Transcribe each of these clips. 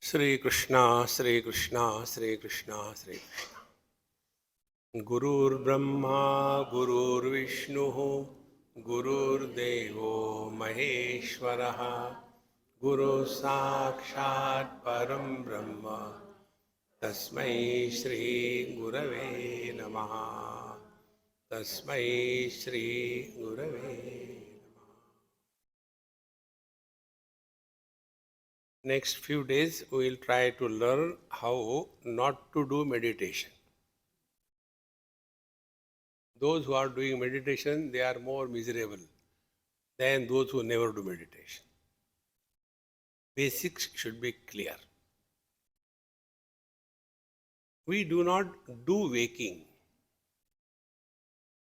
Sri Krishna, Sri Krishna, Sri Krishna, Sri Krishna. Gurur Brahma, Gurur Vishnu, Gurur Devo Maheshwaraha, Guru Sakshat Param Brahma, Tasmai Shri Gurave Namaha, Tasmai Shri Gurave. Next few days we will try to learn how not to do meditation. Those who are doing meditation, they are more miserable than those who never do meditation. Basics should be clear. We do not do waking.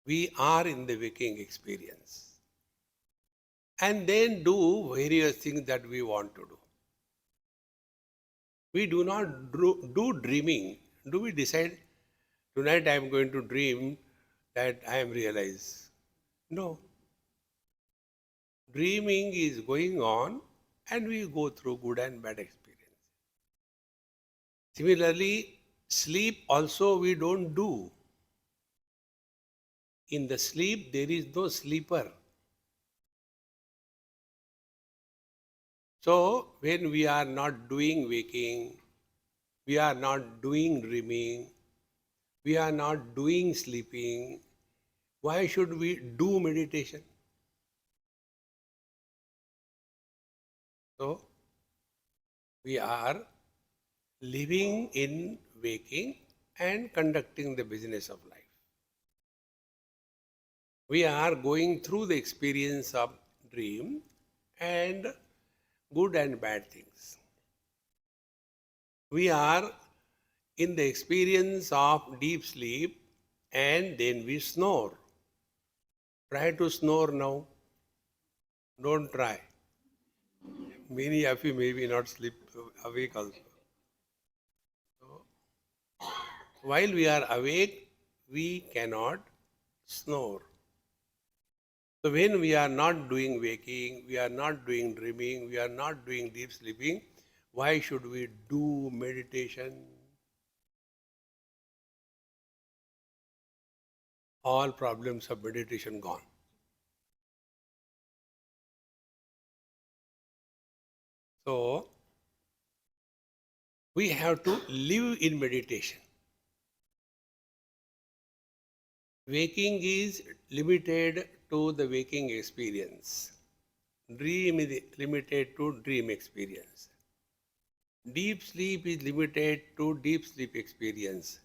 We are in the waking experience. And then do various things that we want to do. We do not do dreaming. Do we decide, tonight I am going to dream that I am realized? No. Dreaming is going on and we go through good and bad experience. Similarly, sleep also we don't do. In the sleep, there is no sleeper. So, when we are not doing waking, we are not doing dreaming, we are not doing sleeping, why should we do meditation? So, we are living in waking and conducting the business of life. We are going through the experience of dream and good and bad things. We are in the experience of deep sleep and then we snore. Try to snore now. Don't try. Many of you may be not sleep awake also. So, while we are awake, we cannot snore. So when we are not doing waking, we are not doing dreaming, we are not doing deep sleeping, why should we do meditation? All problems of meditation gone. So, we have to live in meditation. Waking is limited to the waking experience. Dream is limited to dream experience. Deep sleep is limited to deep sleep experience.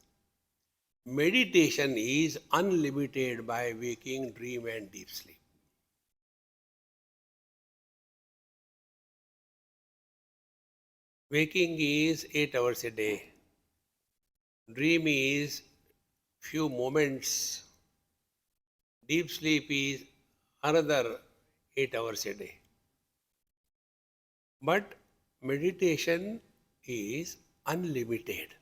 Meditation is unlimited by waking, dream and deep sleep. Waking is 8 hours a day. Dream is few moments. Deep sleep is another 8 hours a day. But meditation is unlimited.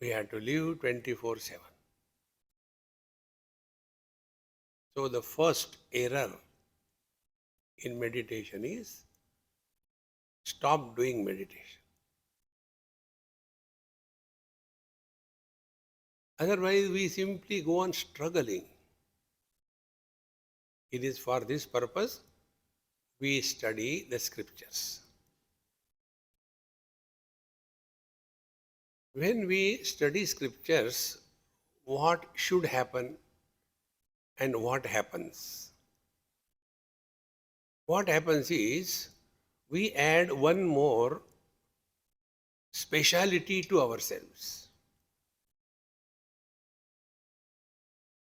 We have to live 24/7. So the first error in meditation is stop doing meditation. Otherwise, we simply go on struggling. It is for this purpose we study the scriptures. When we study scriptures, what should happen and what happens? What happens is we add one more speciality to ourselves.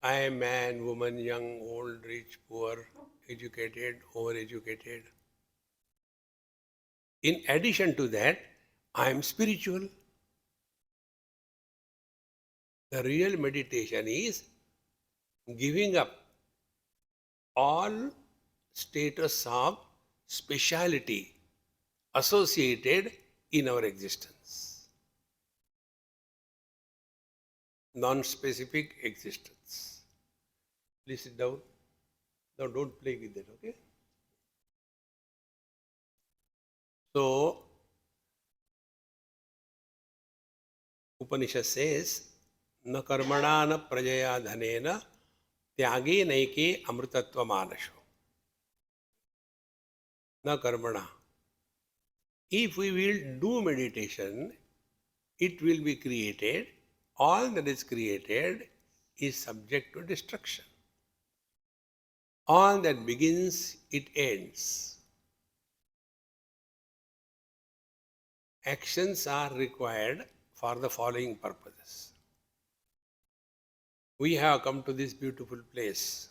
I am man, woman, young, old, rich, poor, educated, overeducated. In addition to that, I am spiritual. The real meditation is giving up all status of speciality associated in our existence. Non-specific existence. Please sit down. Now don't play with that, okay? So, Upanishad says, na karmana na prajaya dhanena tyage naike amritatva manasho. Na karmana. If we will do meditation, it will be created. All that is created is subject to destruction. All that begins, it ends. Actions are required for the following purposes. We have come to this beautiful place,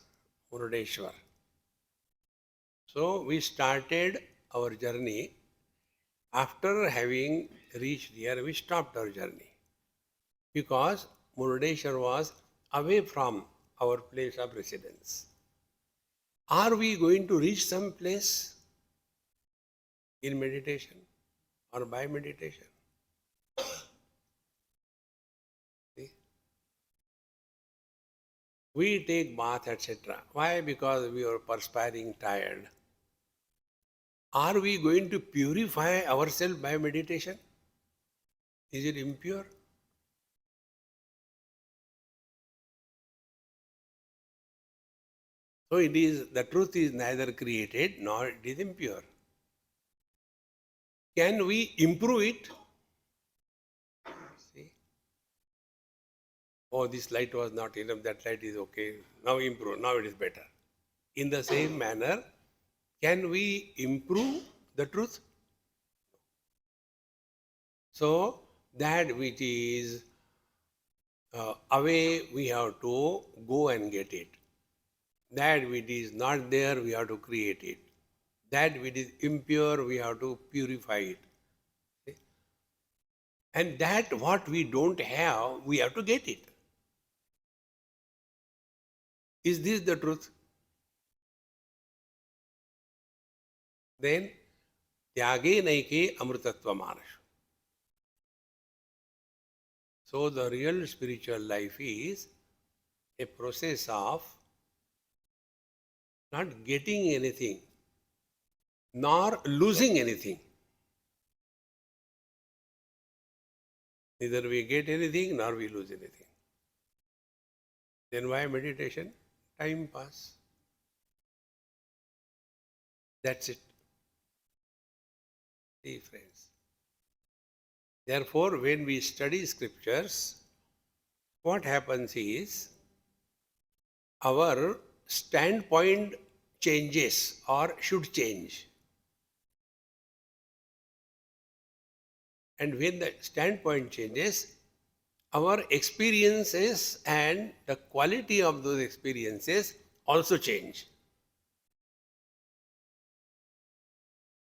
Murudeshwar. So we started our journey. After having reached here, we stopped our journey because Murudeshwar was away from our place of residence. Are we going to reach some place in meditation or by meditation? See? We take bath, etc. Why? Because we are perspiring, tired. Are we going to purify ourselves by meditation? Is it impure? So it is, the truth is neither created nor it is impure. Can we improve it? See? Oh, this light was not enough, that light is okay. Now improve, now it is better. In the same manner, can we improve the truth? So that which is away, we have to go and get it. That which is not there, we have to create it. That which is impure, we have to purify it. See? And that what we don't have, we have to get it. Is this the truth? Then, tyage naike amritatva manashu. So the real spiritual life is a process of not getting anything, nor losing anything. Neither we get anything, nor we lose anything. Then why meditation? Time pass. That's it. See, friends. Therefore, when we study scriptures, what happens is our standpoint changes or should change. And when the standpoint changes, our experiences and the quality of those experiences also change.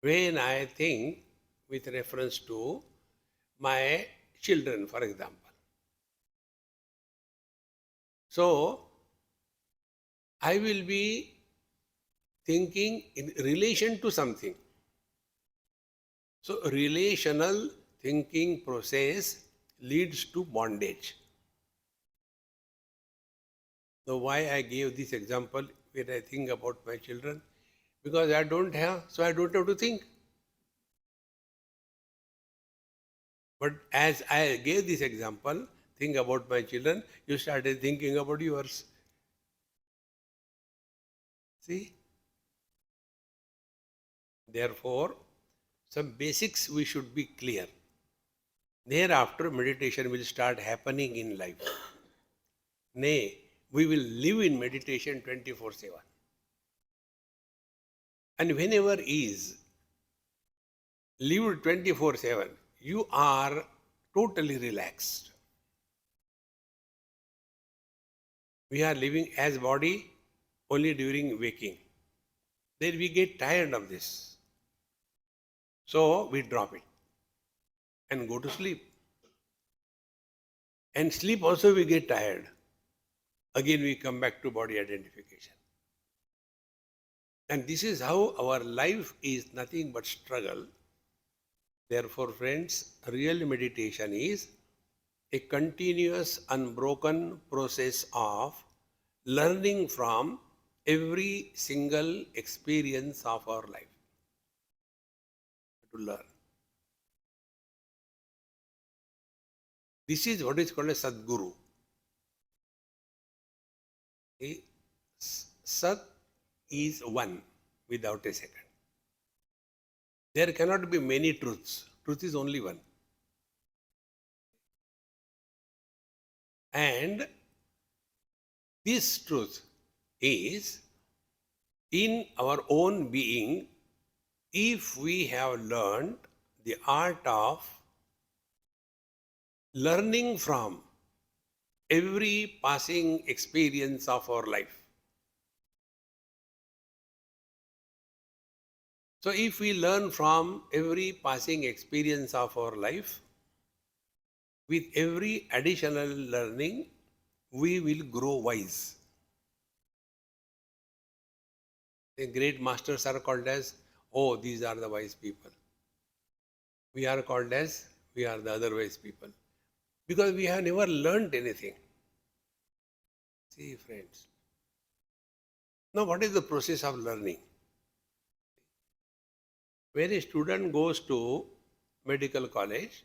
When I think with reference to my children, for example. So, I will be thinking in relation to something. So, relational thinking process leads to bondage. So, why I gave this example when I think about my children? Because I don't have, so I don't have to think. But as I gave this example, think about my children, you started thinking about yours. See? Therefore, some basics we should be clear. Thereafter, meditation will start happening in life. Nay, we will live in meditation 24/7. And whenever is lived 24/7, you are totally relaxed. We are living as body only during waking. Then we get tired of this. So we drop it and go to sleep. And sleep also we get tired. Again we come back to body identification. And this is how our life is nothing but struggle. Therefore, friends, real meditation is a continuous, unbroken process of learning from every single experience of our life. to learn. This is what is called a Sadguru. See, Sat is one without a second. There cannot be many truths. Truth is only one. And this truth is in our own being if we have learned the art of learning from every passing experience of our life. So if we learn from every passing experience of our life, with every additional learning, we will grow wise. The great masters are called as, oh, these are the wise people. We are called as, we are the other wise people. Because we have never learned anything. See, friends. Now, what is the process of learning? When a student goes to medical college,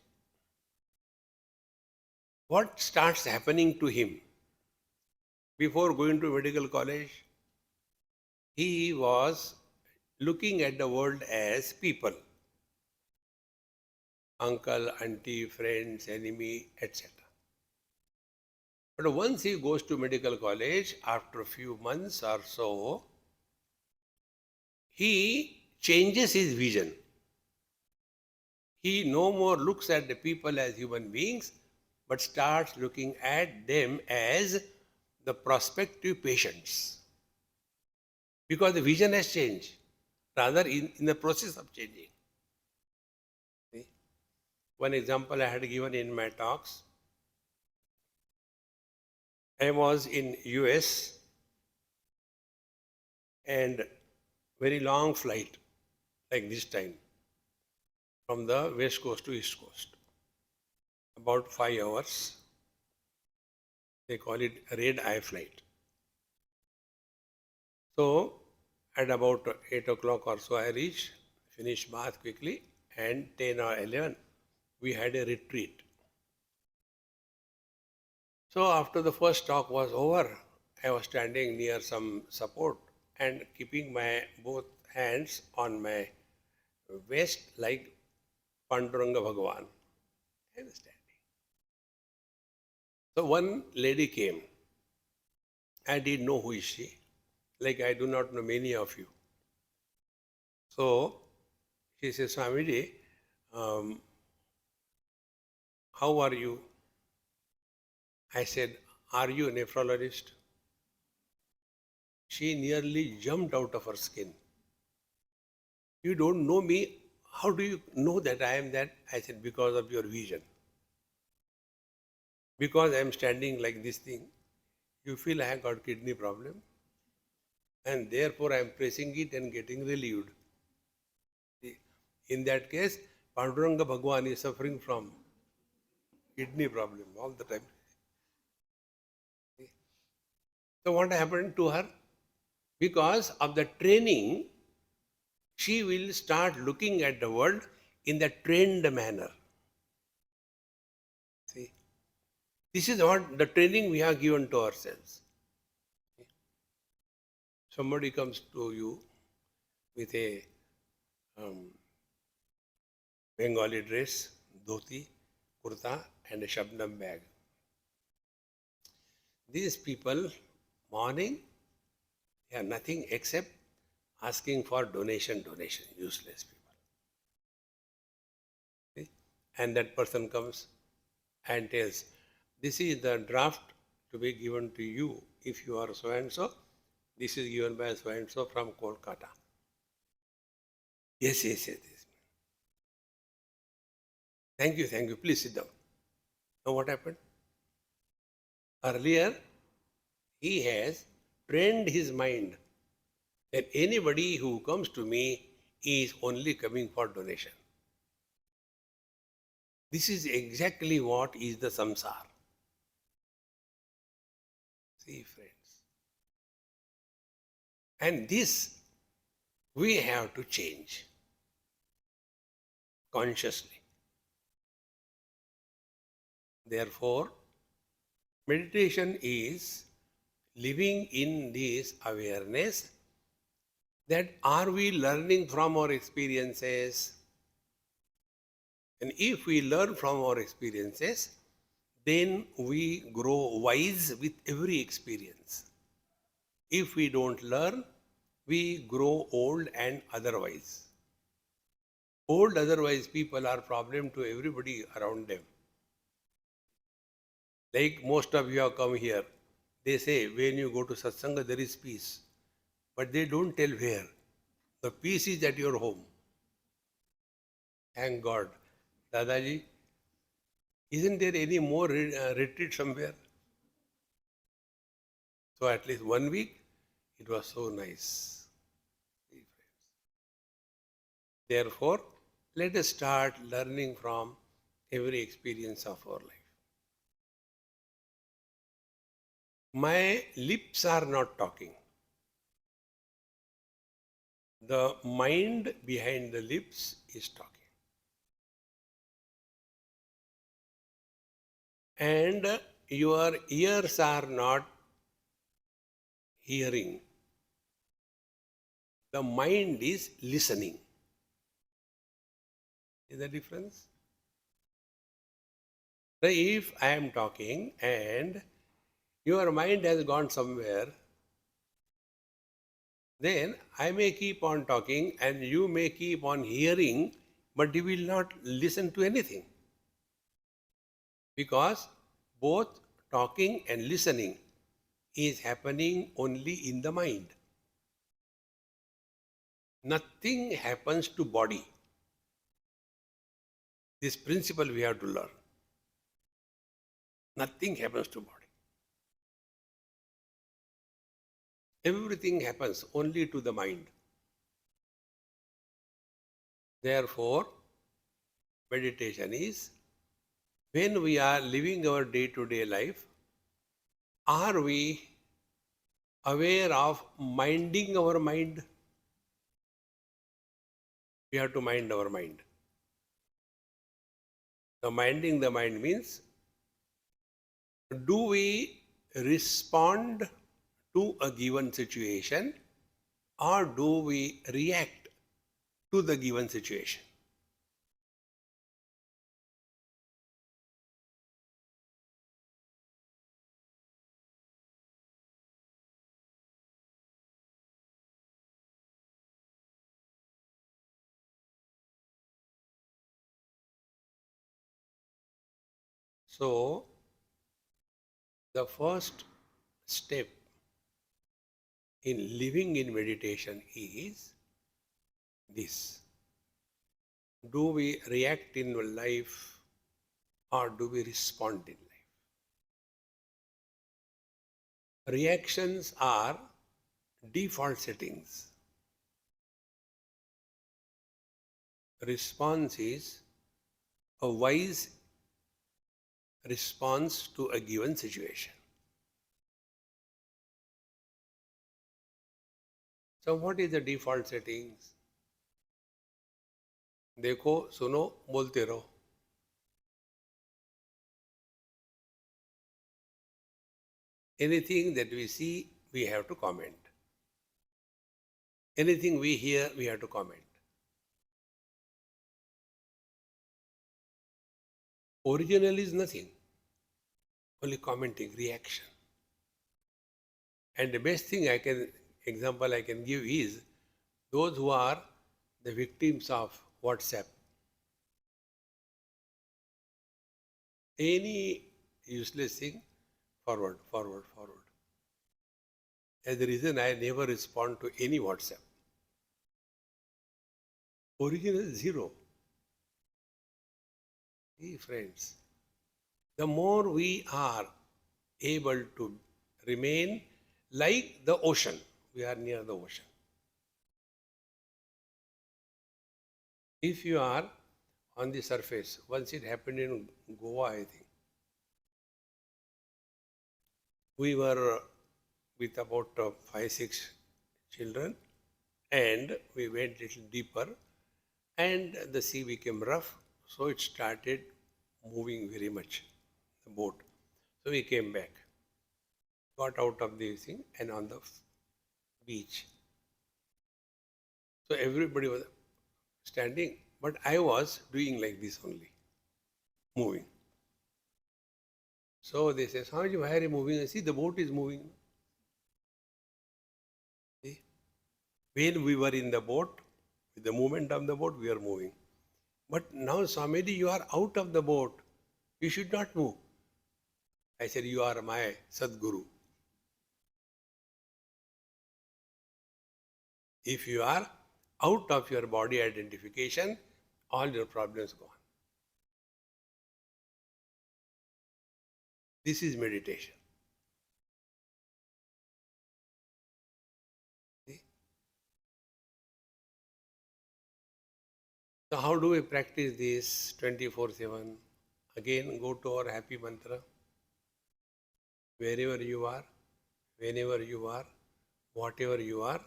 what starts happening to him? Before going to medical college, he was looking at the world as people. Uncle, auntie, friends, enemy, etc. But once he goes to medical college, after a few months or so, he changes his vision. He no more looks at the people as human beings, but starts looking at them as the prospective patients. Because the vision has changed, rather in the process of changing. See? One example I had given in my talks. I was in US and very long flight, like this time, from the west coast to east coast. About 5 hours. They call it red eye flight. So at about 8 o'clock or so I reached, finished bath quickly, and 10 or 11 we had a retreat. So after the first talk was over, I was standing near some support and keeping my both hands on my waist like Panduranga Bhagavan. I was standing. So one lady came. I didn't know who is she. Like I do not know many of you. So she says, Swamiji, how are you? I said, are you a nephrologist? She nearly jumped out of her skin. You don't know me. How do you know that I am that? I said, because of your vision. Because I am standing like this thing, you feel I have got kidney problem. And therefore I am pressing it and getting relieved. In that case, Panduranga Bhagwan is suffering from kidney problem all the time. So what happened to her? Because of the training, she will start looking at the world in the trained manner. See, this is what the training we have given to ourselves. Somebody comes to you with a Bengali dress, dhoti, kurta, and a shabnam bag. These people, morning, they are nothing except asking for donation, useless people. See? And that person comes and tells, this is the draft to be given to you if you are so and so. This is given by so and so from Kolkata. Yes. Thank you. Please sit down. Now what happened? Earlier, he has trained his mind that anybody who comes to me is only coming for donation. This is exactly what is the samsara. See, friends. And this we have to change. consciously. Therefore, meditation is living in this awareness that are we learning from our experiences? And if we learn from our experiences, then we grow wise with every experience. If we don't learn, we grow old and otherwise. Old otherwise people are problem to everybody around them. Like most of you have come here, they say when you go to satsanga there is peace. But they don't tell where. The peace is at your home. Thank God. Dadaji, isn't there any more retreat somewhere? So at least 1 week, it was so nice. Therefore, let us start learning from every experience of our life. My lips are not talking. The mind behind the lips is talking. And your ears are not hearing. The mind is listening. Is the difference? So if I am talking and your mind has gone somewhere, then I may keep on talking and you may keep on hearing, but you will not listen to anything. Because both talking and listening is happening only in the mind. Nothing happens to body. This principle we have to learn. Nothing happens to body. Everything happens only to the mind. Therefore, meditation is when we are living our day-to-day life, are we aware of minding our mind? We have to mind our mind. The minding the mind means, do we respond to a given situation or do we react to the given situation? So, the first step in living in meditation is this. Do we react in life or do we respond in life? Reactions are default settings. Response is a wise response to a given situation. So what is the default settings? देखो, सुनो, बोलते रहो. Anything that we see, we have to comment. Anything we hear, we have to comment. Original is nothing, only commenting, reaction. And the best thing example I can give is those who are the victims of WhatsApp. Any useless thing, forward, forward, forward. As a reason, I never respond to any WhatsApp. Original is zero. Hey friends, the more we are able to remain like the ocean, we are near the ocean. If you are on the surface, once it happened in Goa, I think, we were with about 5, 6 children and we went little deeper And the sea became rough, so it started moving very much, the boat. So we came back, got out of the thing and on the beach. So everybody was standing, but I was doing like this only, moving. So they say, Swamiji, why are you moving? I see the boat is moving. See? When we were in the boat, with the movement of the boat, we are moving. But now, Swamiji, you are out of the boat. You should not move. I said, you are my Sadguru. If you are out of your body identification, all your problems gone. This is meditation. See? So how do we practice this 24/7? Again, go to our happy mantra. Wherever you are, whenever you are, whatever you are,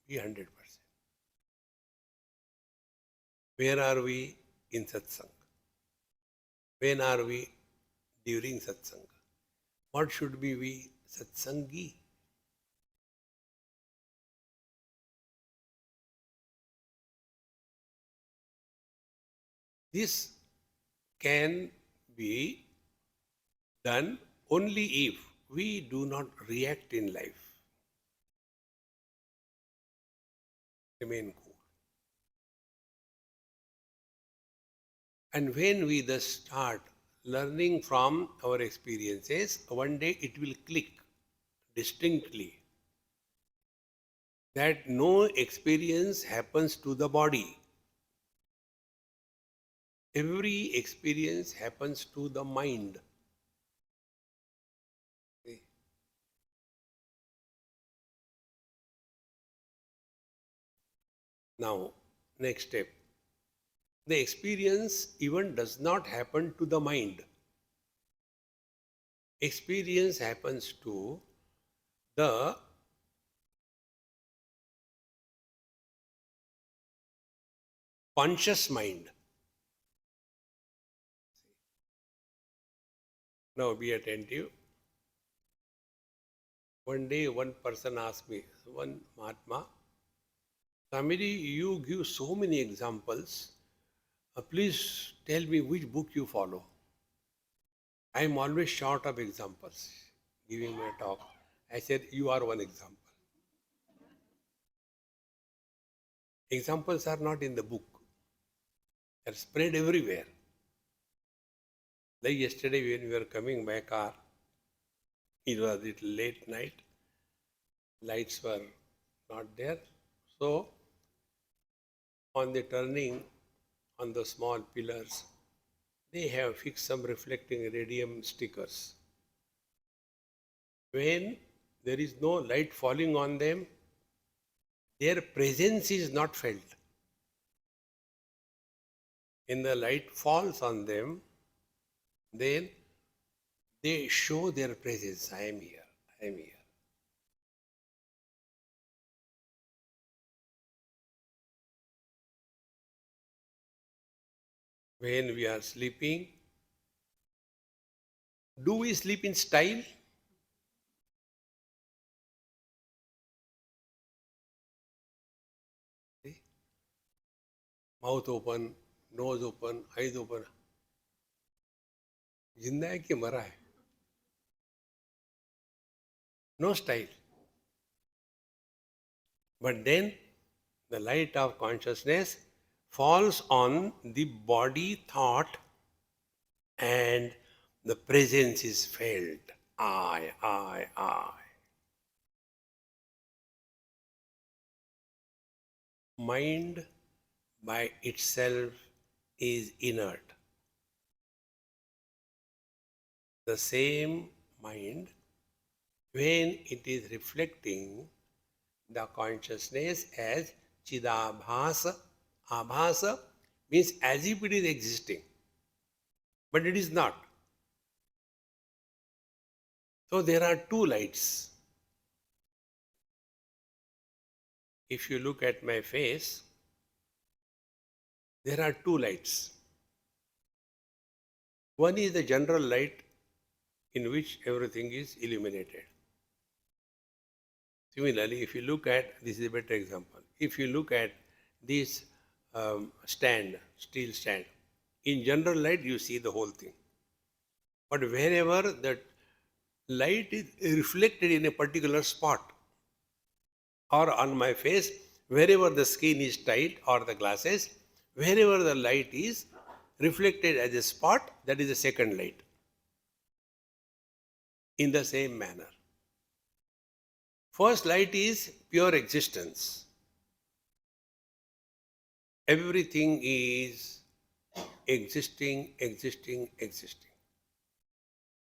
be 100%. Where are we in satsang? When are we during satsang? What should be we satsangi? This can be done only if we do not react in life. Remain cool. And when we thus start learning from our experiences, one day it will click distinctly that no experience happens to the body. Every experience happens to the mind. See? Now, next step. The experience even does not happen to the mind. Experience happens to the conscious mind. Now be attentive. One day one person asked me, one Mahatma, Swamiji, you give so many examples. Please tell me which book you follow. I am always short of examples giving my talk. I said, you are one example. Examples are not in the book. They are spread everywhere. Like yesterday when we were coming by car, it was a little late night. Lights were not there. So on the turning on the small pillars, they have fixed some reflecting radium stickers. When there is no light falling on them, their presence is not felt. When the light falls on them, then they show their presence. I am here, I am here. When we are sleeping, do we sleep in style? See? Mouth open, nose open, eyes open. जिंदा है कि मरा है? No style. But then the light of consciousness falls on the body thought and the presence is felt. I. Mind by itself is inert. The same mind, when it is reflecting the consciousness as Chidabhasa, Abhasa means as if it is existing, but it is not. So there are two lights. If you look at my face, there are two lights. One is the general light in which everything is illuminated. Similarly, if you look at, this is a better example, if you look at this stand, steel stand, in general light you see the whole thing. But wherever the light is reflected in a particular spot or on my face, wherever the skin is tight or the glasses, wherever the light is reflected as a spot, that is the second light. In the same manner, first light is pure existence. Everything is existing, existing, existing.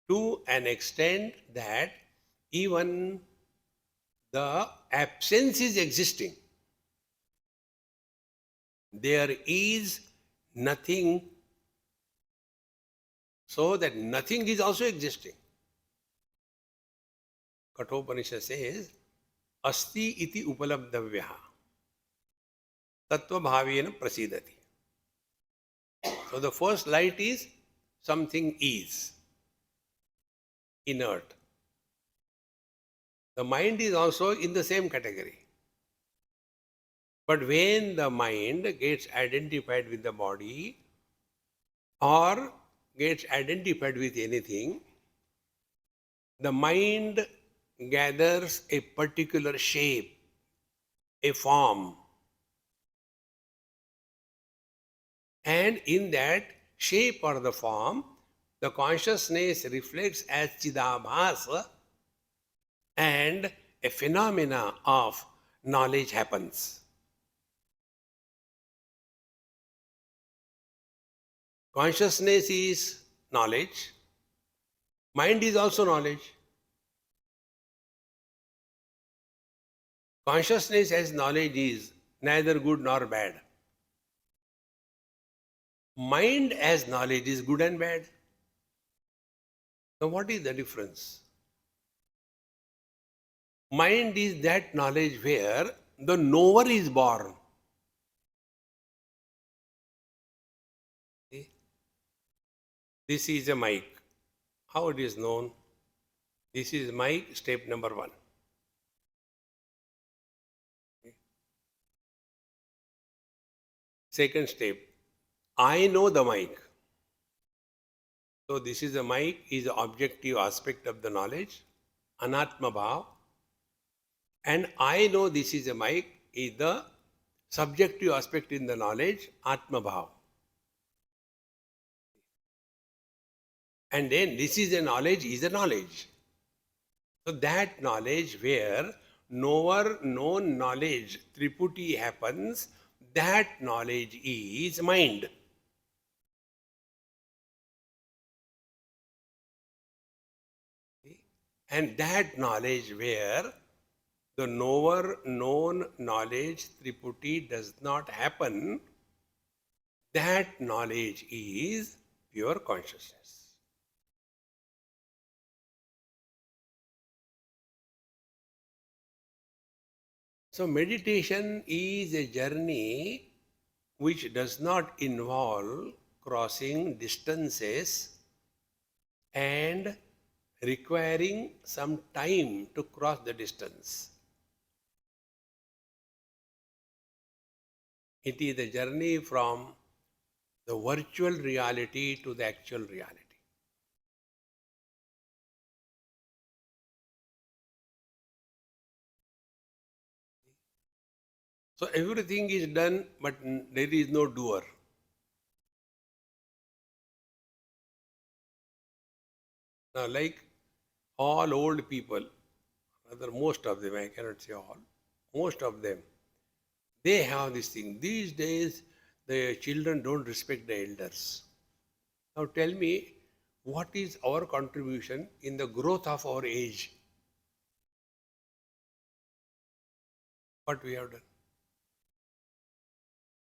To an extent that even the absence is existing. There is nothing, so that nothing is also existing. Kathopanishad says, Asti iti upalabdhavyaha tattva bhavena prasidati. So the first light is something is inert. The mind is also in the same category. But when the mind gets identified with the body or gets identified with anything, the mind gathers a particular shape, a form. And in that shape or the form, the consciousness reflects as Chidabhas, and a phenomena of knowledge happens. Consciousness is knowledge. Mind is also knowledge. Consciousness as knowledge is neither good nor bad. Mind as knowledge is good and bad. Now what is the difference? Mind is that knowledge where the knower is born. See? This is a mic. How it is known? This is mic, step number 1. Second step, I know the mic. So this is a mic, is the objective aspect of the knowledge, Anatma Bhav. And I know this is a mic is the subjective aspect in the knowledge, Atma Bhav. And then this is a knowledge, is a knowledge. So that knowledge where knower, known knowledge, Triputi happens, that knowledge is mind. And that knowledge where the knower, known knowledge, Triputi does not happen, that knowledge is pure consciousness. So meditation is a journey which does not involve crossing distances and requiring some time to cross the distance. It is the journey from the virtual reality to the actual reality. So everything is done, but there is no doer. Now, like all old people, rather most of them, I cannot say all, most of them, they have this thing. These days, the children don't respect the elders. Now tell me, what is our contribution in the growth of our age? What we have done?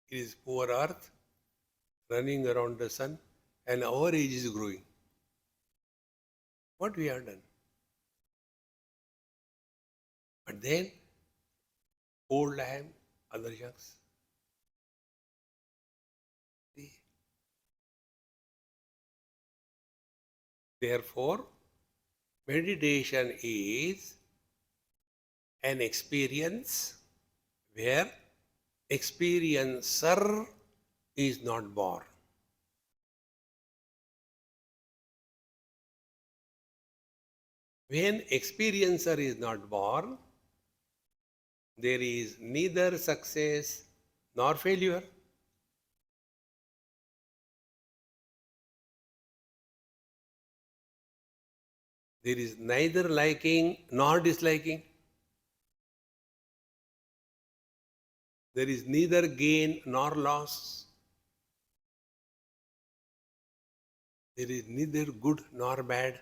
It is poor earth running around the sun, and our age is growing. What we have done? But then, old I am, other youngs. Therefore, meditation is an experience where experiencer is not born. When experiencer is not born, there is neither success nor failure. There is neither liking nor disliking. There is neither gain nor loss. There is neither good nor bad.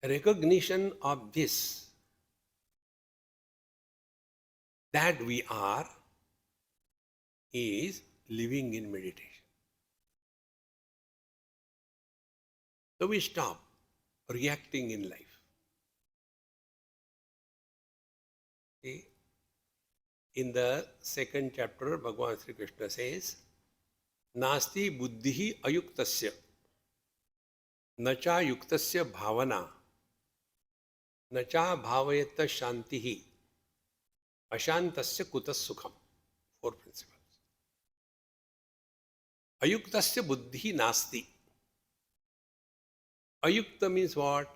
Recognition of this, that we are, is living in meditation. So we stop reacting in life. See, in the second chapter, Bhagavan Sri Krishna says, Nasti buddhihi ayuktasya, nacha yuktasya bhavana, nacha bhavayata shantihi, ashantasya kutas sukham. Four principles. Ayuktasya buddhihi nasti. Ayukta means what?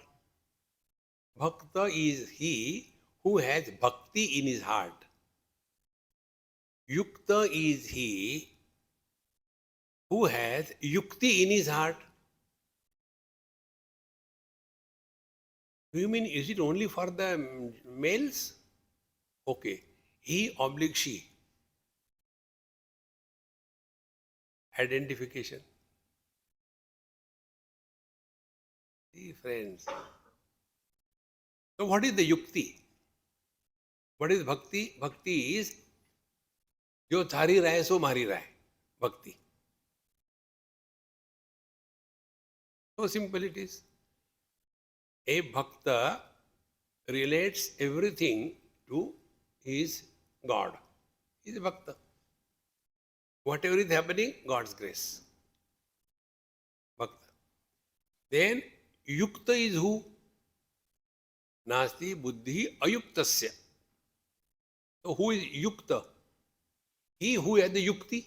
Bhakta is he who has bhakti in his heart. Yukta is he who has yukti in his heart. Do you mean, is it only for the males? Okay. He oblique she. Identification. See, friends. So what is the yukti? What is bhakti? Bhakti is जो थारी रहा है सो मारी रहा है. Bhakti. So simple it is. A bhakta relates everything to his God. He is a bhakta. Whatever is happening, God's grace. Bhakta. Then yukta is who? Nasti buddhi ayuktasya. So who is yukta? He who has the yukti.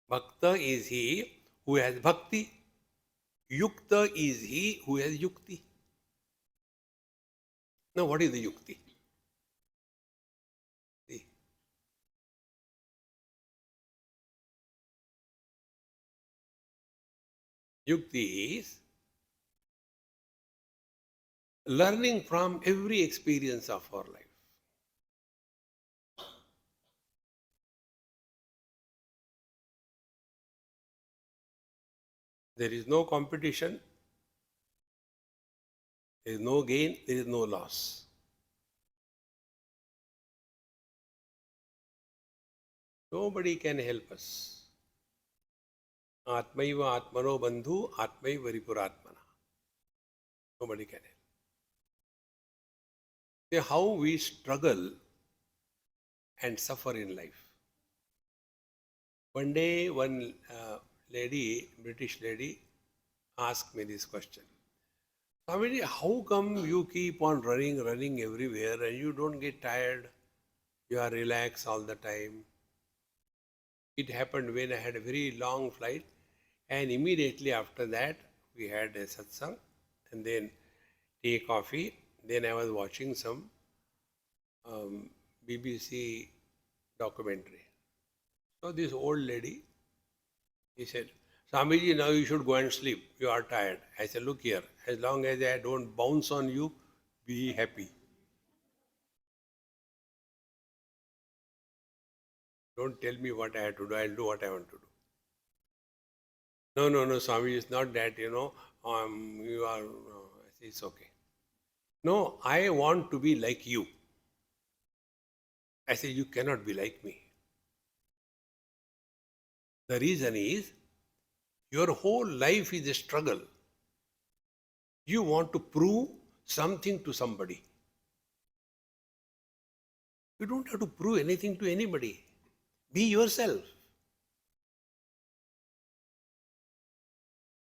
Bhakta is he who has bhakti. Yukta is he who has yukti. Now what is the yukti? See. Yukti is learning from every experience of our life. There is no competition, there is no gain, there is no loss. Nobody can help us. Atmaiva atmano bandhu, atmaiva ripuratmana. Nobody can help. See how we struggle and suffer in life. One day, one lady, British lady, asked me this question. Swamiji, how come you keep on running everywhere and you don't get tired? You are relaxed all the time. It happened when I had a very long flight, and immediately after that we had a satsang and then tea, coffee. Then I was watching some BBC documentary. So this old lady, he said, Swamiji, now you should go and sleep. You are tired. I said, look here, as long as I don't bounce on you, be happy. Don't tell me what I have to do. I'll do what I want to do. No, Swami, it's not that, you are, no, it's okay. No, I want to be like you. I said, you cannot be like me. The reason is, your whole life is a struggle. You want to prove something to somebody. You don't have to prove anything to anybody. Be yourself.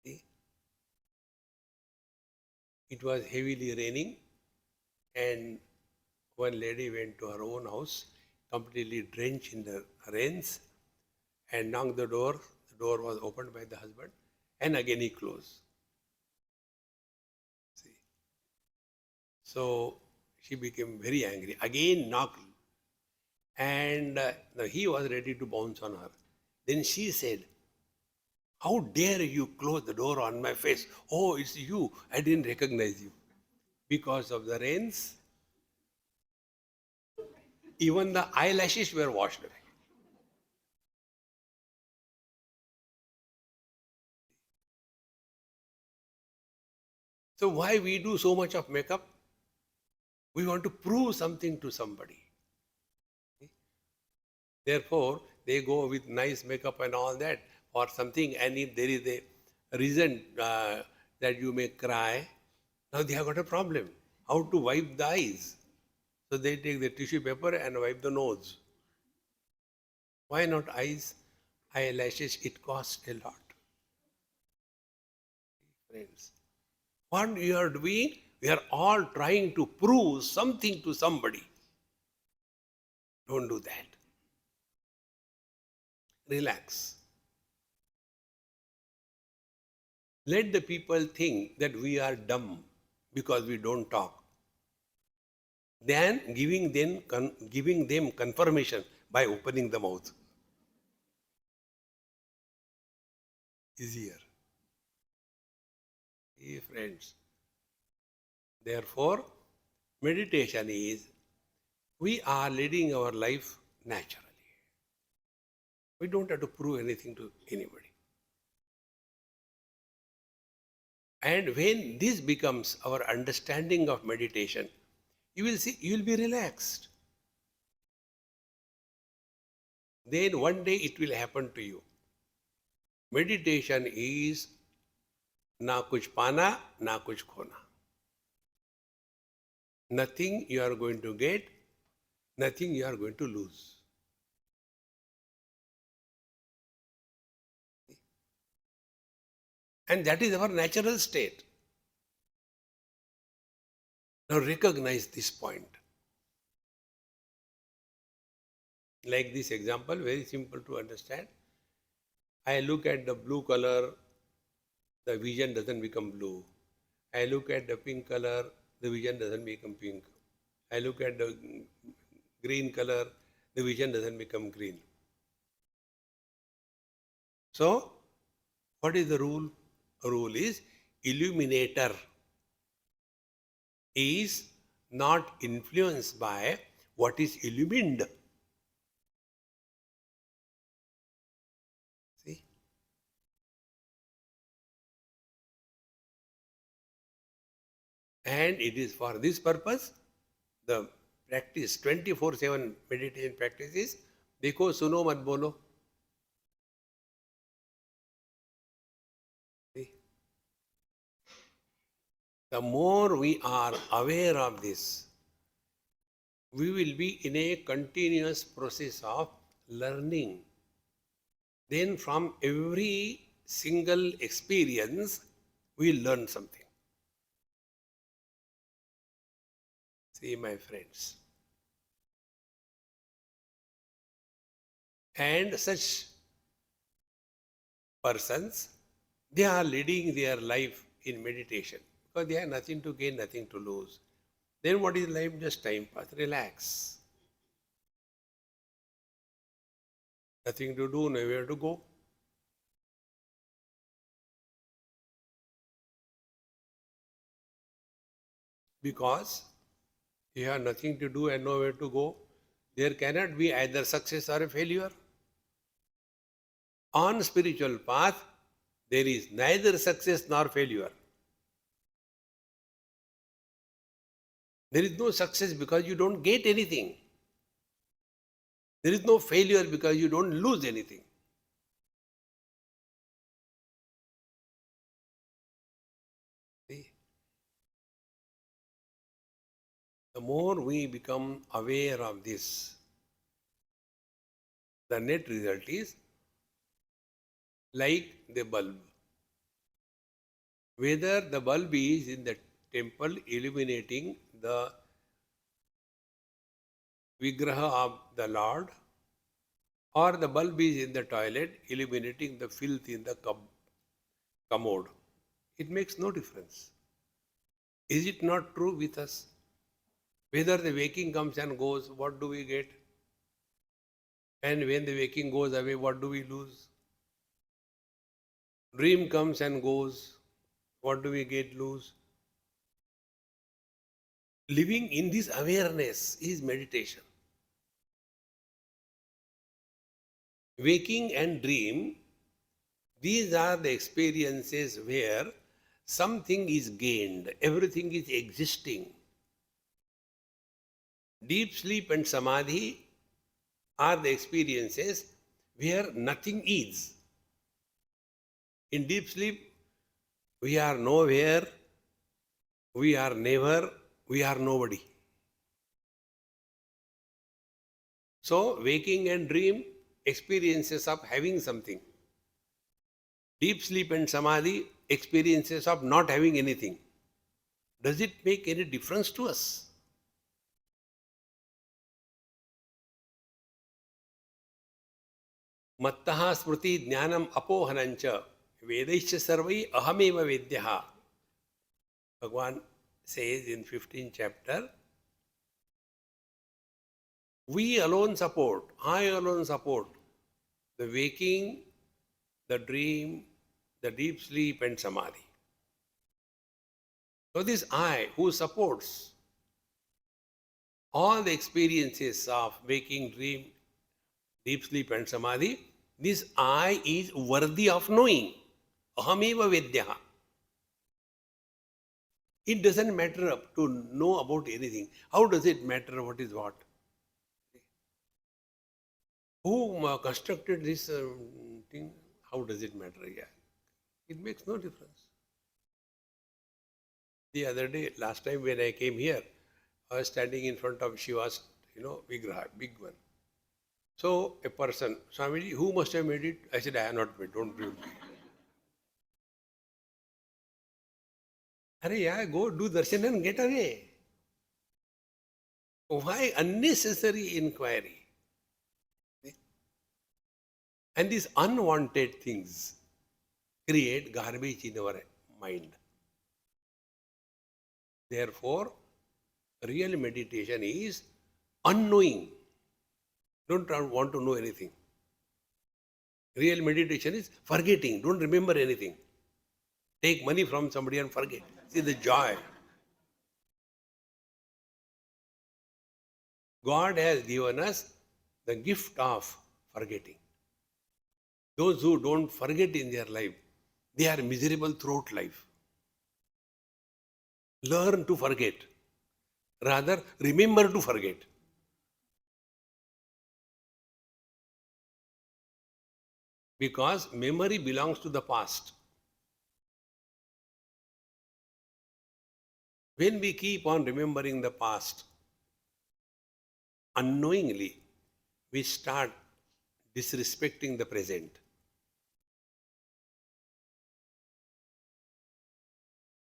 See? It was heavily raining, and one lady went to her own house, completely drenched in the rains, and knocked the door. The door was opened by the husband, and again he closed. See? So she became very angry. Again knocked, and now he was ready to bounce on her. Then she said, "How dare you close the door on my face? Oh, it's you. I didn't recognize you." Because of the rains, even the eyelashes were washed away. So why we do so much of makeup? We want to prove something to somebody. Therefore, they go with nice makeup and all that for something. And if there is a reason that you may cry, now they have got a problem. How to wipe the eyes? So they take the tissue paper and wipe the nose. Why not eyes? Eyelashes, it costs a lot. Friends, what we are doing, we are all trying to prove something to somebody. Don't do that. Relax. Let the people think that we are dumb because we don't talk. Then giving them confirmation by opening the mouth. Easier. Hey, friends. Therefore, meditation is we are leading our life naturally. We don't have to prove anything to anybody. And when this becomes our understanding of meditation, you will see, you will be relaxed. Then one day it will happen to you. Meditation is na kuch pana, na kuch khona. Nothing you are going to get, nothing you are going to lose. And that is our natural state. Now recognize this point. Like this example, very simple to understand. I look at the blue color, the vision doesn't become blue. I look at the pink color, the vision doesn't become pink. I look at the green color, the vision doesn't become green. So, what is the rule? Rule is illuminator is not influenced by what is illumined. See? And it is for this purpose, the practice 24/7 meditation practice is देखो सुनो मत बोलो. See? The more we are aware of this, we will be in a continuous process of learning. Then from every single experience, we learn something. See, my friends. And such persons, they are leading their life in meditation because they have nothing to gain, nothing to lose. Then what is life? Just time pass. Relax. Nothing to do, nowhere to go. Because you have nothing to do and nowhere to go, there cannot be either success or a failure. On spiritual path, there is neither success nor failure. There is no success because you don't get anything. There is no failure because you don't lose anything. See? The more we become aware of this, the net result is like the bulb. Whether the bulb is in the temple illuminating the Vigraha of the Lord, or the bulb is in the toilet illuminating the filth in the commode, it makes no difference. Is it not true with us? Whether the waking comes and goes, what do we get? And when the waking goes away, what do we lose? Dream comes and goes, what do we get, lose? Living in this awareness is meditation. Waking and dream, these are the experiences where something is gained, everything is existing. Deep sleep and samadhi are the experiences where nothing is. In deep sleep, we are nowhere, we are never, we are nobody. So, waking and dream, experiences of having something. Deep sleep and samadhi, experiences of not having anything. Does it make any difference to us? Mattaha smriti jnanam apohanancha vedaisya sarvai ahameva vedyaha. Bhagavan says in 15th chapter, we alone support, I alone support the waking, the dream, the deep sleep and samadhi. So this I who supports all the experiences of waking, dream, deep sleep and samadhi, this I is worthy of knowing. Ahameva vedyaha. It doesn't matter to know about anything. How does it matter what is what? Who constructed this thing? How does it matter? Yeah. It makes no difference. The other day, last time when I came here, I was standing in front of Shiva's, Vigraha, big one. So a person, Swamiji, who must have made it? I said, I have not made, don't blame me. Arey, yeah, go do darshan and get away. Why unnecessary inquiry? And these unwanted things create garbage in our mind. Therefore, real meditation is unknowing. Don't want to know anything. Real meditation is forgetting. Don't remember anything. Take money from somebody and forget. See the joy. God has given us the gift of forgetting. Those who don't forget in their life, they are miserable throughout life. Learn to forget. Rather, remember to forget. Because memory belongs to the past. When we keep on remembering the past, unknowingly, we start disrespecting the present.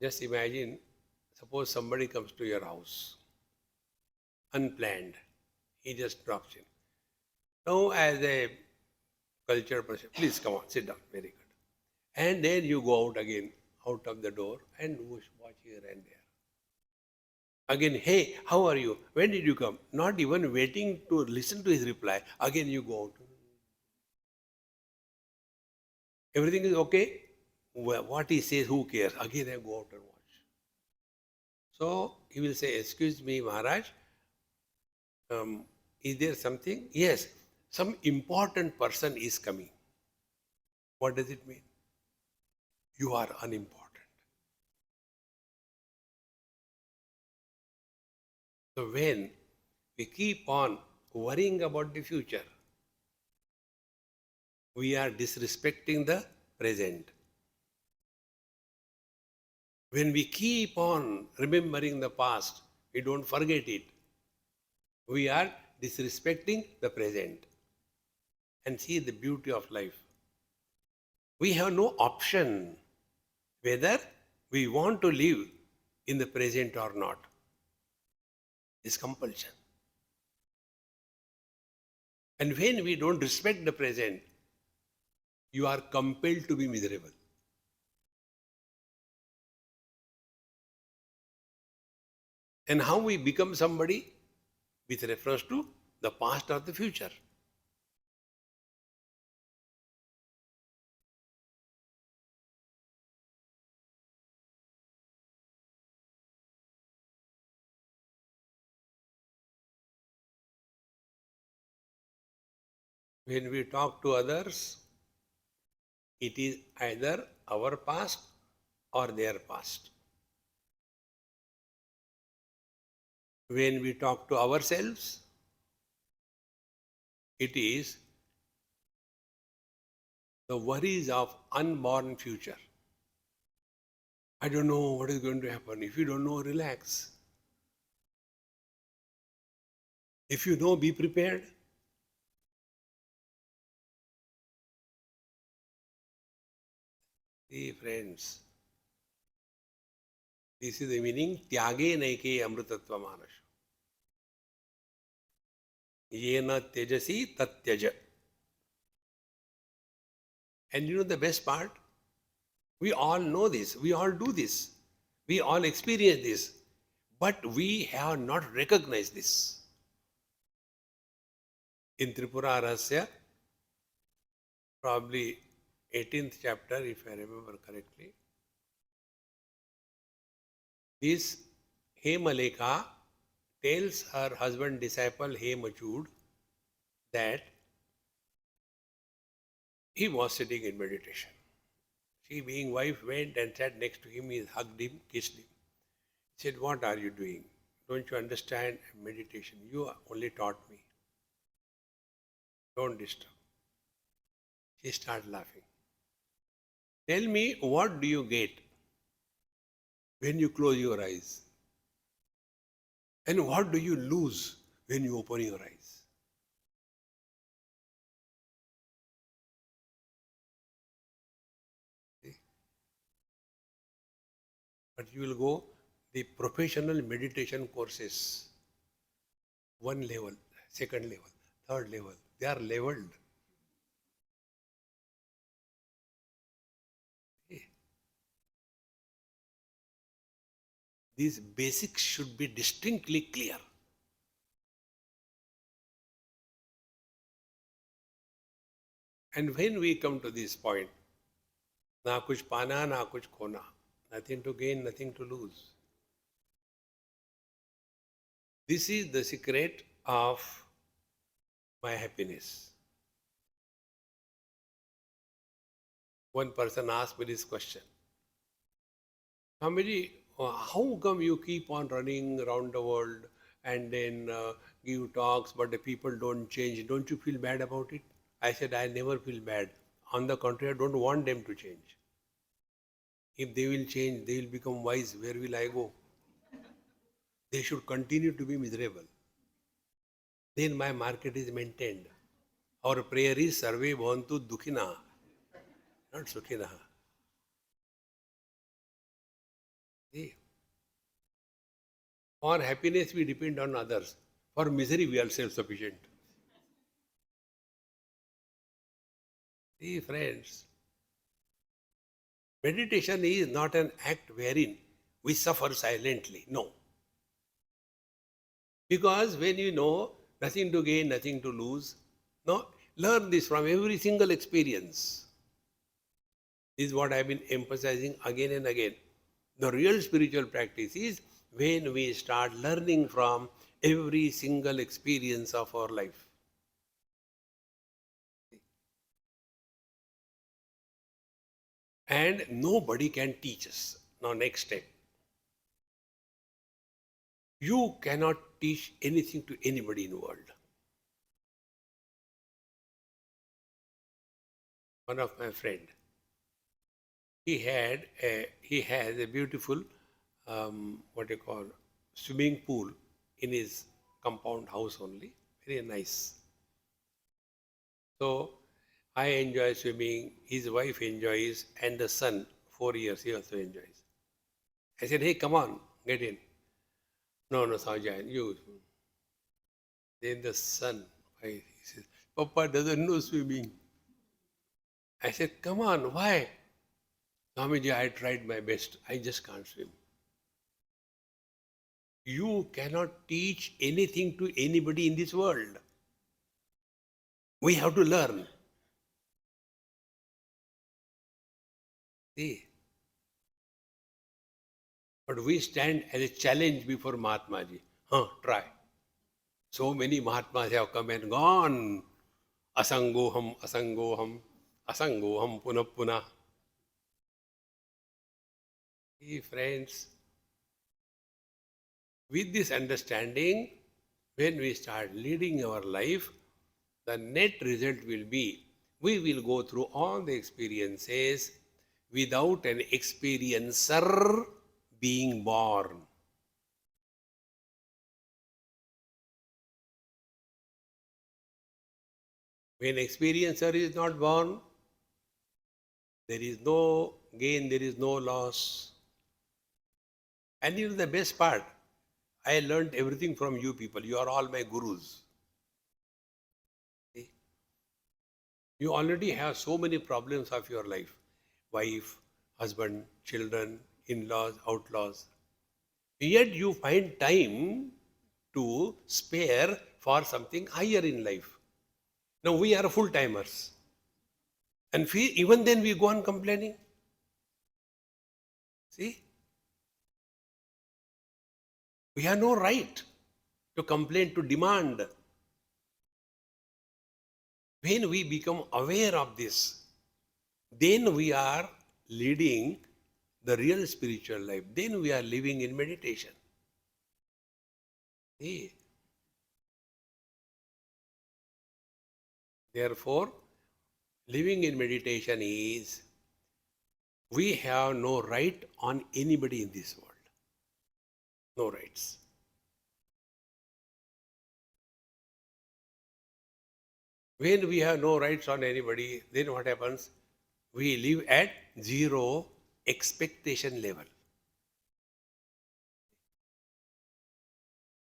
Just imagine, suppose somebody comes to your house, unplanned. He just drops in. Now, as a cultured person, please come on, sit down, very good. And then you go out again, out of the door, and watch here and there. Again, hey, how are you? When did you come? Not even waiting to listen to his reply. Again, you go out. Everything is okay? What he says, who cares? Again, I go out and watch. So, he will say, excuse me, Maharaj, is there something? Yes, some important person is coming. What does it mean? You are unimportant. So when we keep on worrying about the future, we are disrespecting the present. When we keep on remembering the past, We don't forget it. We are disrespecting the present. And see the beauty of life. We have no option whether we want to live in the present or not. It's compulsion. And when we don't respect the present, you are compelled to be miserable. And how we become somebody with reference to the past or the future. When we talk to others, it is either our past or their past. When we talk to ourselves, it is the worries of unborn future. I don't know what is going to happen. If you don't know, relax. If you know, be prepared. See, friends, this is the meaning, tyage naike amrutatva manas. Yena tejasi tatyaja. And you know the best part? We all know this. We all do this. We all experience this. But we have not recognized this. In Tripura Rahasya, probably 18th chapter, if I remember correctly, this Hemalekha tells her husband disciple Hemachud that he was sitting in meditation. She, being wife, went and sat next to him. He hugged him, kissed him. He said, "What are you doing? Don't you understand meditation? You only taught me. Don't disturb." She started laughing. "Tell me, what do you get when you close your eyes? And what do you lose when you open your eyes?" See? But you will go the professional meditation courses, one level, second level, third level. They are leveled. These basics should be distinctly clear. And when we come to this point, na kuch pana, na kuch khona, nothing to gain, nothing to lose. This is the secret of my happiness. One person asked me this question. Swamiji, how come you keep on running around the world and then give talks, but the people don't change? Don't you feel bad about it? I said, I never feel bad. On the contrary, I don't want them to change. If they will change, they will become wise. Where will I go? They should continue to be miserable. Then my market is maintained. Our prayer is Sarve Bhavantu Dukhina, not Sukhina. See? For happiness, we depend on others. For misery, we are self-sufficient. See, friends, meditation is not an act wherein we suffer silently. No. Because when you know nothing to gain, nothing to lose, no, learn this from every single experience. This is what I have been emphasizing again and again. The real spiritual practice is when we start learning from every single experience of our life. And nobody can teach us. Now, next step. You cannot teach anything to anybody in the world. One of my friend, he has a beautiful, what you call, swimming pool in his compound house only. Very nice. So I enjoy swimming, his wife enjoys, and the son, 4 years, he also enjoys. I said, hey, come on, get in. No, no, Sajjan, you. Then the son, he says, Papa doesn't know swimming. I said, come on, why? Swamiji, I tried my best. I just can't swim. You cannot teach anything to anybody in this world. We have to learn. See? But we stand as a challenge before Mahatma Ji. Try. So many Mahatmas have come and gone. Asangoham, asangoham, asangoham, punah punah. See, friends, with this understanding, when we start leading our life, the net result will be we will go through all the experiences without an experiencer being born. When experiencer is not born, there is no gain, there is no loss. And you know the best part, I learned everything from you people. You are all my gurus. See? You already have so many problems of your life. Wife, husband, children, in-laws, outlaws. Yet you find time to spare for something higher in life. Now we are full-timers. And even then we go on complaining. See? We have no right to complain, to demand. When we become aware of this, then we are leading the real spiritual life. Then we are living in meditation. See? Therefore, living in meditation is we have no right on anybody in this world. No rights. When we have no rights on anybody, then what happens? We live at zero expectation level.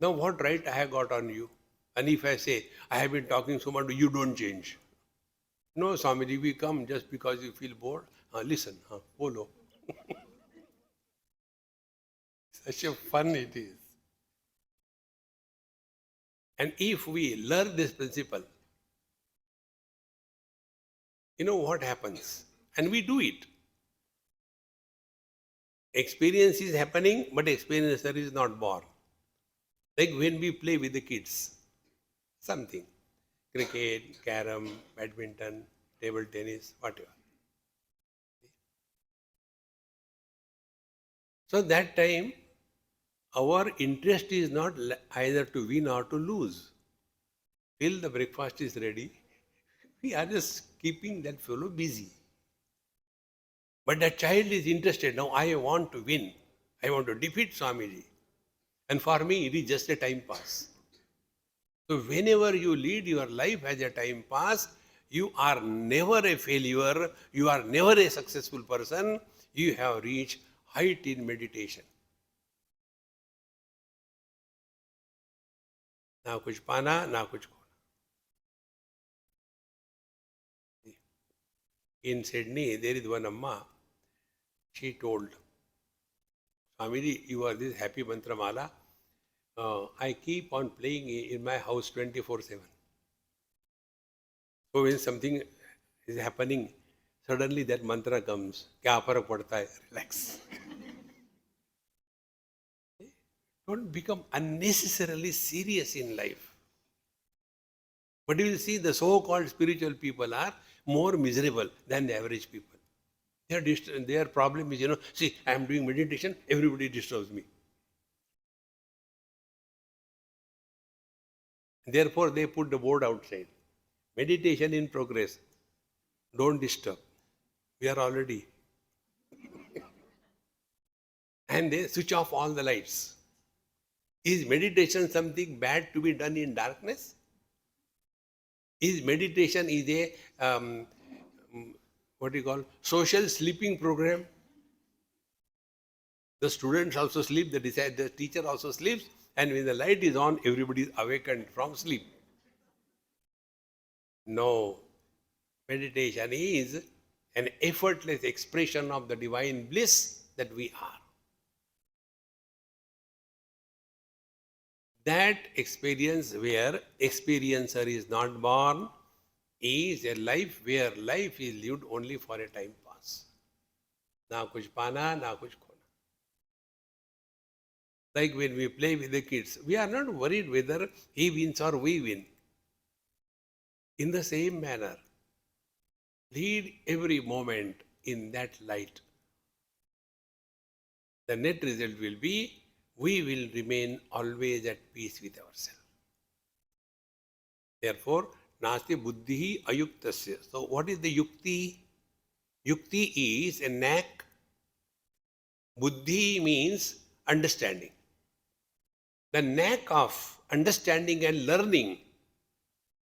Now what right I have got on you? And if I say, I have been talking so much, you don't change. No, Swamiji, we come just because you feel bored. Listen, follow. Such a fun it is. And if we learn this principle, you know what happens? And we do it. Experience is happening, but experiencer is not born. Like when we play with the kids, something. Cricket, carom, badminton, table tennis, whatever. So that time, our interest is not either to win or to lose. Till the breakfast is ready, we are just keeping that fellow busy. But that child is interested. Now I want to win. I want to defeat Swamiji. And for me, it is just a time pass. So whenever you lead your life as a time pass, you are never a failure. You are never a successful person. You have reached height in meditation. ना कुछ पाना, ना कुछ खोना. In Sydney, there is one Amma. She told, Swamiji, you are this happy mantra mala. I keep on playing in my house 24/7. So when something is happening, suddenly that mantra comes. Kya farak padta hai? Relax. Don't become unnecessarily serious in life. But you will see the so-called spiritual people are more miserable than the average people. Their problem is, see, I am doing meditation, everybody disturbs me. Therefore, they put the board outside. Meditation in progress. Don't disturb. We are already. And they switch off all the lights. Is meditation something bad to be done in darkness? Is meditation is a what do you call social sleeping program? The students also sleep, the teacher also sleeps, and when the light is on, everybody is awakened from sleep. No, meditation is an effortless expression of the divine bliss that we are. That experience where experiencer is not born is a life where life is lived only for a time pass. Na kuch pana, na kuch khona. Like when we play with the kids, we are not worried whether he wins or we win. In the same manner, lead every moment in that light. The net result will be we will remain always at peace with ourselves. Therefore, nasti buddhi ayuktasya. So, what is the yukti? Yukti is a knack. Buddhi means understanding. The knack of understanding and learning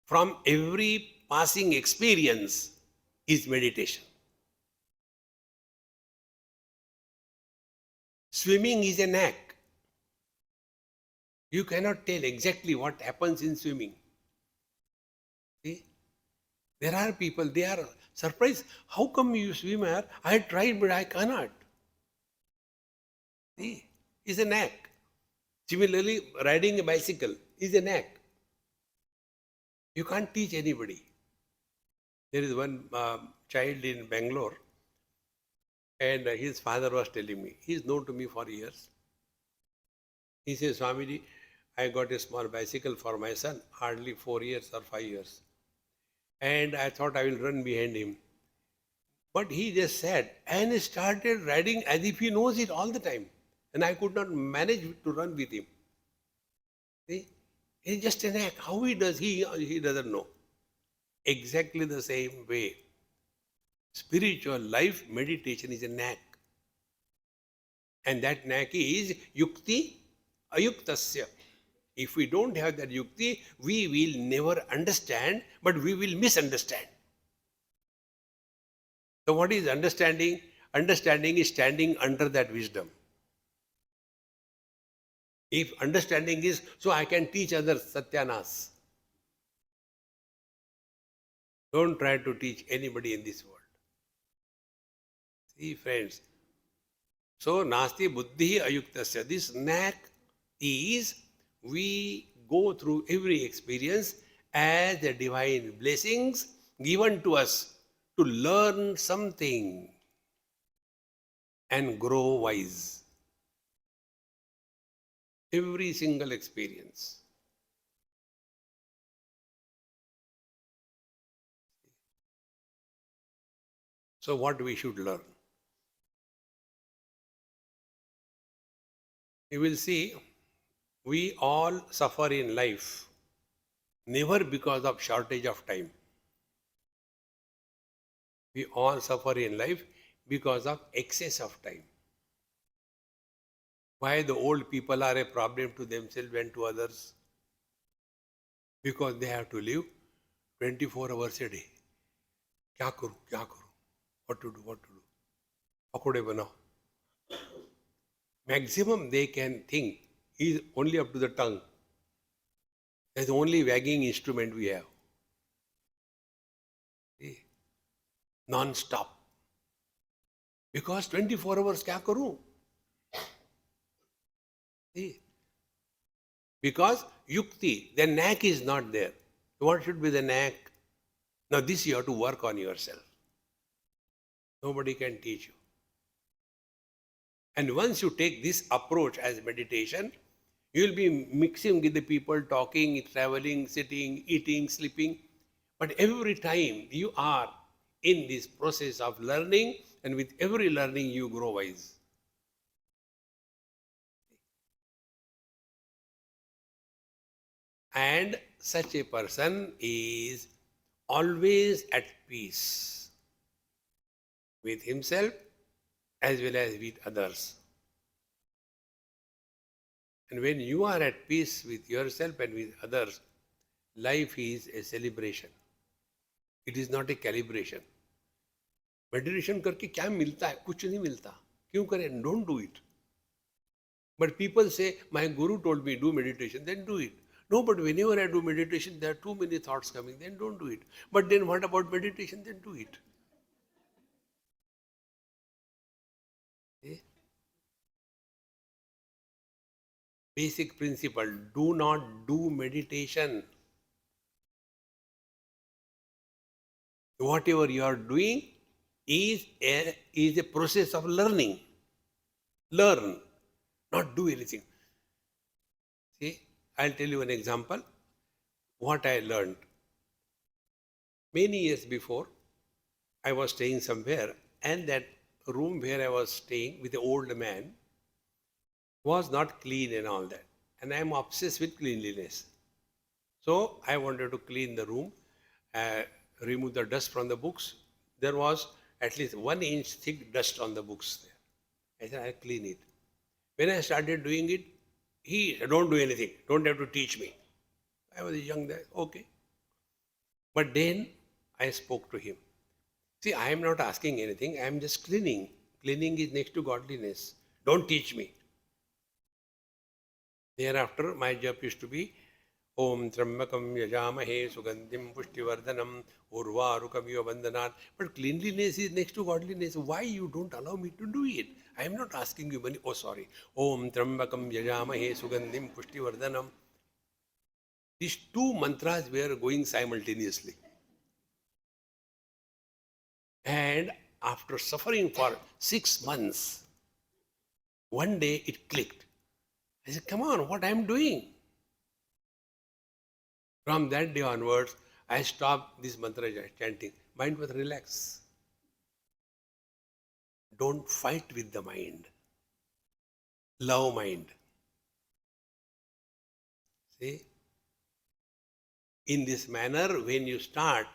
from every passing experience is meditation. Swimming is a knack. You cannot tell exactly what happens in swimming. See? There are people, they are surprised. How come you swimmer? I tried, but I cannot. See? It's a knack. Similarly, riding a bicycle is a knack. You can't teach anybody. There is one child in Bangalore, and his father was telling me, he is known to me for years. He says, Swamiji, I got a small bicycle for my son, hardly 4 years or 5 years. And I thought I will run behind him. But he just sat and started riding as if he knows it all the time. And I could not manage to run with him. See? It's just a knack. How he does, he doesn't know. Exactly the same way. Spiritual life, meditation is a knack. And that knack is yukti ayuktasya. If we don't have that yukti, we will never understand, but we will misunderstand. So what is understanding? Understanding is standing under that wisdom. If understanding is, so I can teach others satyanas. Don't try to teach anybody in this world. See, friends. So, nasti buddhi ayuktasya. This knack is we go through every experience as the divine blessings given to us to learn something and grow wise. Every single experience. So, what we should learn? You will see, we all suffer in life, never because of shortage of time. We all suffer in life because of excess of time. Why the old people are a problem to themselves and to others? Because they have to live 24 hours a day. क्या करूं, क्या करूं? What to do, what to do? पकोड़े बनाओ. Maximum they can think is only up to the tongue. That's the only wagging instrument we have. See? Non-stop. Because 24 hours क्या करूं? See? Because yukti, the knack is not there. What should be the knack? Now this you have to work on yourself. Nobody can teach you. And once you take this approach as meditation, you will be mixing with the people, talking, traveling, sitting, eating, sleeping. But every time you are in this process of learning, and with every learning you grow wise. And such a person is always at peace with himself as well as with others. And when you are at peace with yourself and with others, life is a celebration. It is not a calibration. Meditation करके क्या मिलता है? कुछ नहीं मिलता. क्यों करें? Don't do it. But people say, my guru told me do meditation, then do it. No, but whenever I do meditation, there are too many thoughts coming, then don't do it. But then what about meditation? Then do it. See? Basic principle, do not do meditation. Whatever you are doing is a process of learning. Learn, not do anything. See, I'll tell you an example. What I learned. Many years before, I was staying somewhere, and that room where I was staying with the old man was not clean and all that. And I am obsessed with cleanliness. So I wanted to clean the room, remove the dust from the books. There was at least 1 inch thick dust on the books there. I said, I'll clean it. When I started doing it, he said, don't do anything. Don't have to teach me. I was young there. Okay. But then I spoke to him. See, I am not asking anything. I am just cleaning. Cleaning is next to godliness. Don't teach me. Thereafter, my job used to be Om Trambakam Yajamahe Sugandhim Pushtivardhanam Urvarukamiva Bandhanat. But cleanliness is next to godliness. Why you don't allow me to do it? I am not asking you money. Oh, sorry. Om Trambakam Yajamahe Sugandhim Pushtivardhanam. These two mantras were going simultaneously. And after suffering for 6 months, one day it clicked. I said, come on, what I am doing? From that day onwards, I stopped this mantra chanting. Mind was relaxed. Don't fight with the mind. Love mind. See? In this manner, when you start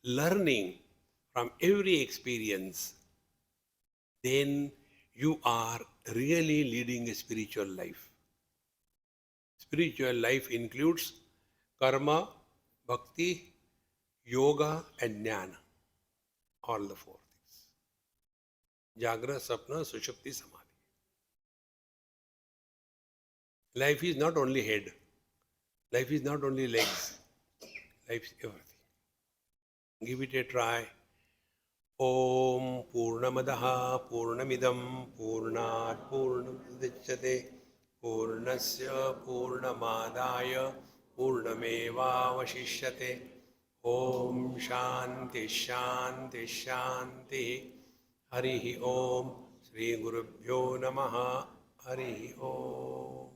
learning from every experience, then you are really leading a spiritual life. Spiritual life includes karma, bhakti, yoga and jnana. All the 4 things. Jagra, sapna, sushupti, samadhi. Life is not only head. Life is not only legs. Life is everything. Give it a try. Om Purnamadaha Purnamidam Purnat Purnamudachyate Purnasya Purnamadaya Purnamevavashishyate. Om Shanti Shanti Shanti. Harihi Om. Sri Gurubhyo Namaha. Harihi Om.